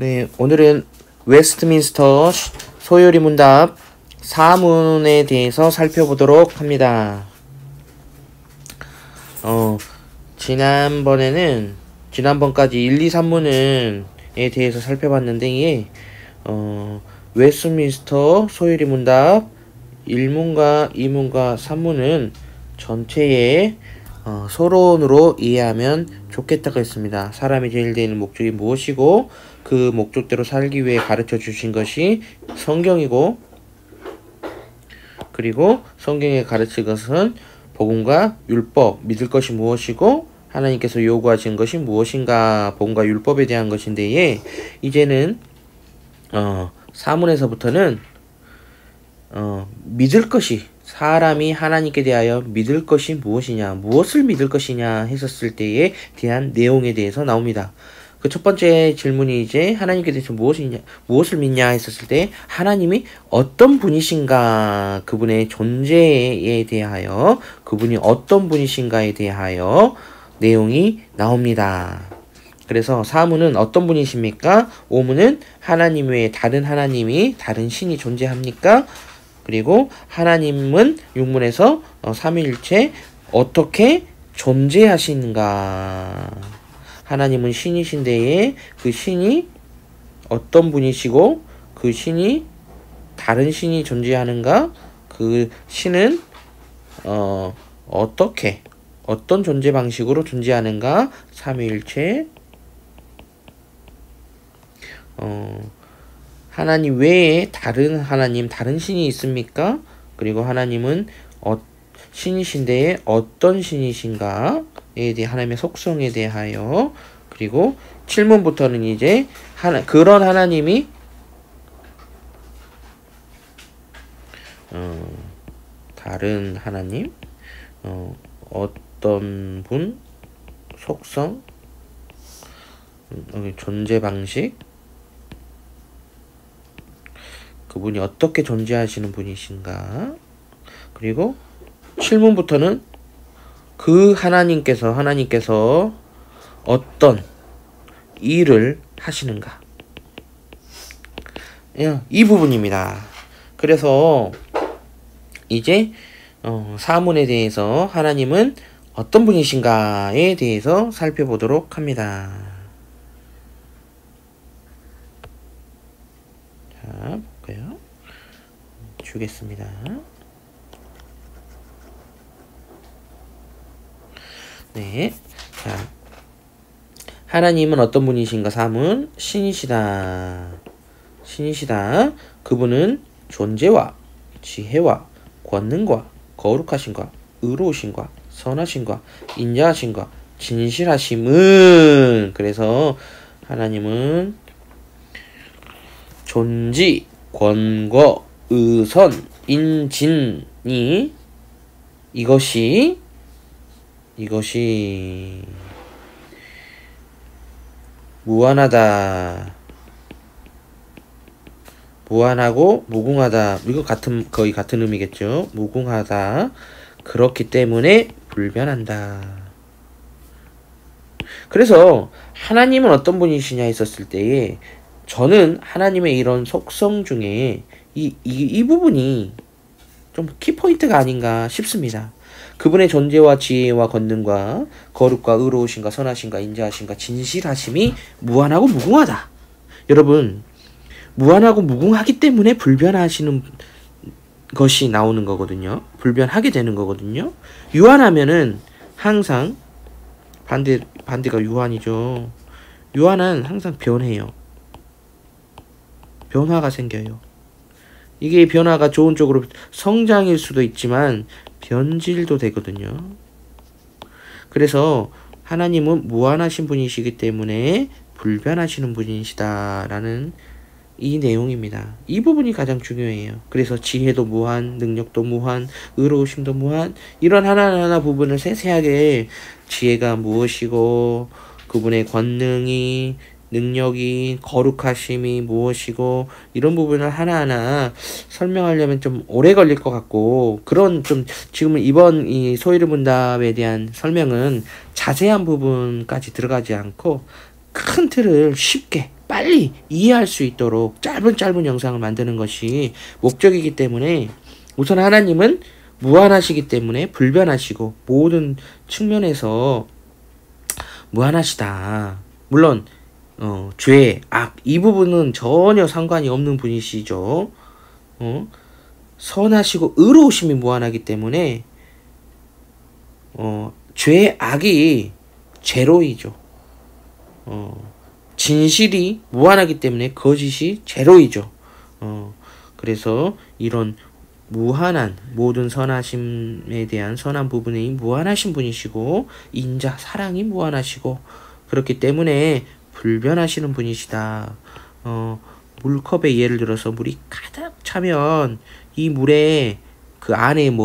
네, 오늘은 웨스트민스터 소요리 문답 4문에 대해서 살펴보도록 합니다. 지난번까지 1, 2, 3문에 대해서 살펴봤는데, 웨스트민스터 소요리 문답 1문과 2문과 3문은 전체의 서론으로 이해하면 좋겠다고 했습니다. 사람이 제일 되는 목적이 무엇이고 그 목적대로 살기 위해 가르쳐 주신 것이 성경이고, 그리고 성경에 가르친 것은 복음과 율법, 믿을 것이 무엇이고 하나님께서 요구하신 것이 무엇인가, 복음과 율법에 대한 것인데, 이제는 사문에서부터는 믿을 것이, 사람이 하나님께 대하여 믿을 것이 무엇이냐, 무엇을 믿을 것이냐 했었을 때에 대한 내용에 대해서 나옵니다. 그 첫 번째 질문이 이제 하나님께 대해서 무엇을 믿냐 했었을 때 하나님이 어떤 분이신가, 그분의 존재에 대하여, 그분이 어떤 분이신가에 대하여 내용이 나옵니다. 그래서 4문은 어떤 분이십니까? 5문은 하나님 외에 다른 하나님이, 다른 신이 존재합니까? 그리고 하나님은 6문에서 삼위일체 어떻게 존재하시는가? 하나님은 신이신데에 그 신이 어떤 분이시고 그 신이 다른 신이 존재하는가? 그 신은 어떻게, 어떤 존재 방식으로 존재하는가? 삼위일체, 하나님 외에 다른 하나님, 다른 신이 있습니까? 그리고 하나님은 신이신데 어떤 신이신가에 대해 하나님의 속성에 대하여, 그리고 7문부터는 이제 그런 하나님이 다른 하나님, 어떤 분, 속성, 존재 방식, 그분이 어떻게 존재하시는 분이신가. 그리고 7문부터는 그 하나님께서 어떤 일을 하시는가, 이 부분입니다. 그래서 이제 4문에 대해서 하나님은 어떤 분이신가에 대해서 살펴보도록 합니다. 자, 볼까요? 주겠습니다. 네. 자, 하나님은 어떤 분이신가? 3은 신이시다. 신이시다. 그분은 존재와 지혜와 권능과 거룩하심과 의로우심과 선하심과 인자하심과 진실하심은, 그래서 하나님은 존지, 권거, 의선, 인진이 이것이 무한하다, 무한하고 무궁하다, 이거 거의 같은 의미겠죠. 무궁하다, 그렇기 때문에 불변한다. 그래서 하나님은 어떤 분이시냐 했었을 때에 저는 하나님의 이런 속성 중에 이 부분이 좀 키포인트가 아닌가 싶습니다. 그분의 존재와 지혜와 권능과 거룩과 의로우심과 선하심과 인자하심과 진실하심이 무한하고 무궁하다. 여러분, 무한하고 무궁하기 때문에 불변하시는 것이 나오는 거거든요. 불변하게 되는 거거든요. 유한하면은 항상 반대가 유한이죠. 유한은 항상 변해요. 변화가 생겨요. 이게 변화가 좋은 쪽으로 성장일 수도 있지만 변질도 되거든요. 그래서 하나님은 무한하신 분이시기 때문에 불변하시는 분이시다라는 이 내용입니다. 이 부분이 가장 중요해요. 그래서 지혜도 무한, 능력도 무한, 의로우심도 무한, 이런 하나하나 부분을 세세하게, 지혜가 무엇이고 그분의 권능이, 능력이, 거룩하심이 무엇이고, 이런 부분을 하나하나 설명하려면 좀 오래 걸릴 것 같고, 그런 좀 지금은 이번 이 소요리 문답에 대한 설명은 자세한 부분까지 들어가지 않고 큰 틀을 쉽게 빨리 이해할 수 있도록 짧은 영상을 만드는 것이 목적이기 때문에 우선 하나님은 무한하시기 때문에 불변하시고 모든 측면에서 무한하시다. 물론 죄, 악 이 부분은 전혀 상관이 없는 분이시죠. 선하시고 의로우심이 무한하기 때문에 죄, 악이 제로이죠. 진실이 무한하기 때문에 거짓이 제로이죠. 그래서 이런 무한한 모든 선하심에 대한 선한 부분이 무한하신 분이시고 인자, 사랑이 무한하시고 그렇기 때문에 불변하시는 분이시다. 물컵에 예를 들어서 물이 가득 차면 이 물에 그 안에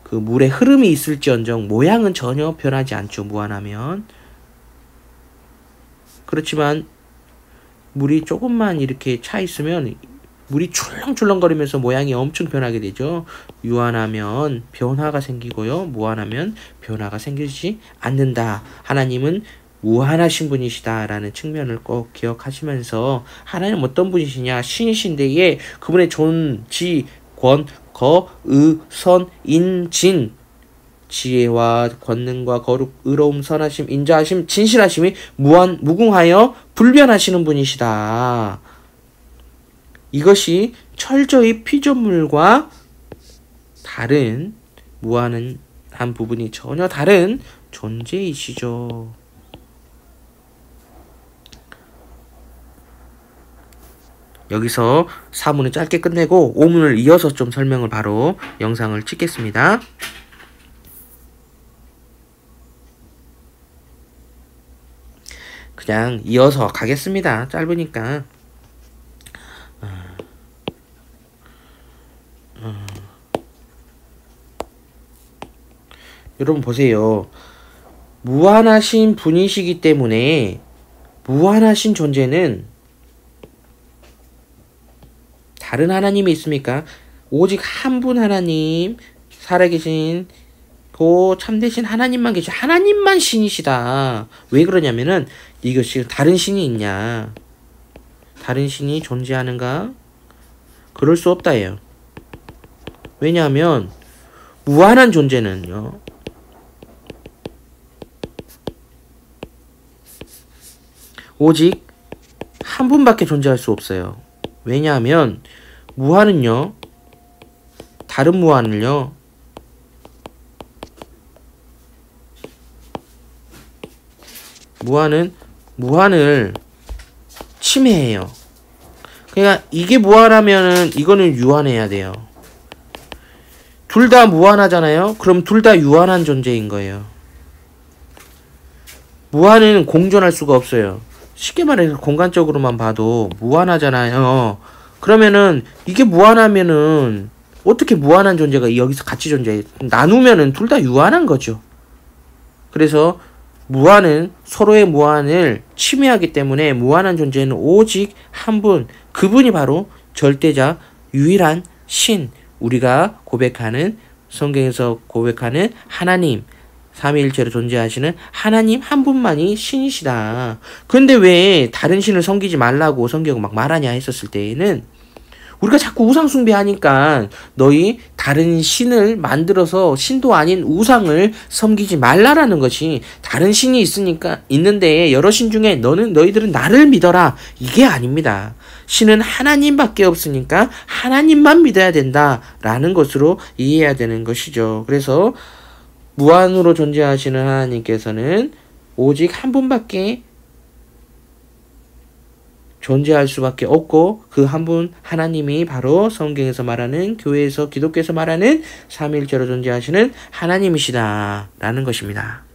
그 물의 흐름이 있을지언정 모양은 전혀 변하지 않죠. 무한하면. 그렇지만 물이 조금만 이렇게 차 있으면 물이 출렁출렁거리면서 모양이 엄청 변하게 되죠. 유한하면 변화가 생기고요. 무한하면 변화가 생기지 않는다. 하나님은 무한하신 분이시다 라는 측면을 꼭 기억하시면서 하나님 어떤 분이시냐, 신이신데에 그분의 존지, 권, 거, 의, 선, 인, 진, 지혜와 권능과 거룩, 의로움, 선하심, 인자하심, 진실하심이 무궁하여 불변하시는 분이시다. 이것이 철저히 피조물과 다른 무한한 부분이 전혀 다른 존재이시죠. 여기서 4문을 짧게 끝내고 5문을 이어서 좀 설명을 바로 영상을 찍겠습니다. 그냥 이어서 가겠습니다. 짧으니까. 여러분 보세요. 무한하신 분이시기 때문에 무한하신 존재는 다른 하나님이 있습니까? 오직 한 분 하나님, 살아계신 그 참되신 하나님만 계시, 하나님만 신이시다. 왜 그러냐면은 이것이 다른 신이 있냐? 다른 신이 존재하는가? 그럴 수 없다예요. 왜냐하면 무한한 존재는요. 오직 한 분밖에 존재할 수 없어요. 왜냐하면 무한은요. 다른 무한을요. 무한을 침해해요. 그러니까 이게 무한하면은 이거는 유한해야 돼요. 둘 다 무한하잖아요. 그럼 둘 다 유한한 존재인 거예요. 무한은 공존할 수가 없어요. 쉽게 말해서 공간적으로만 봐도 무한하잖아요. 그러면은 이게 무한하면은 어떻게 무한한 존재가 여기서 같이 존재해? 나누면은 둘 다 유한한 거죠. 그래서 무한은 서로의 무한을 침해하기 때문에 무한한 존재는 오직 한 분, 그분이 바로 절대자, 유일한 신, 우리가 고백하는, 성경에서 고백하는 하나님, 삼위일체로 존재하시는 하나님 한 분만이 신이시다. 근데 왜 다른 신을 섬기지 말라고 성경은 막 말하냐 했었을 때에는 우리가 자꾸 우상 숭배하니까 너희 다른 신을 만들어서 신도 아닌 우상을 섬기지 말라라는 것이, 다른 신이 있는데 여러 신 중에 너희들은 나를 믿어라, 이게 아닙니다. 신은 하나님밖에 없으니까 하나님만 믿어야 된다라는 것으로 이해해야 되는 것이죠. 그래서 무한으로 존재하시는 하나님께서는 오직 한 분밖에 존재할 수밖에 없고 그 한 분 하나님이 바로 성경에서 말하는, 교회에서 기독교에서 말하는 삼위일체로 존재하시는 하나님이시다 라는 것입니다.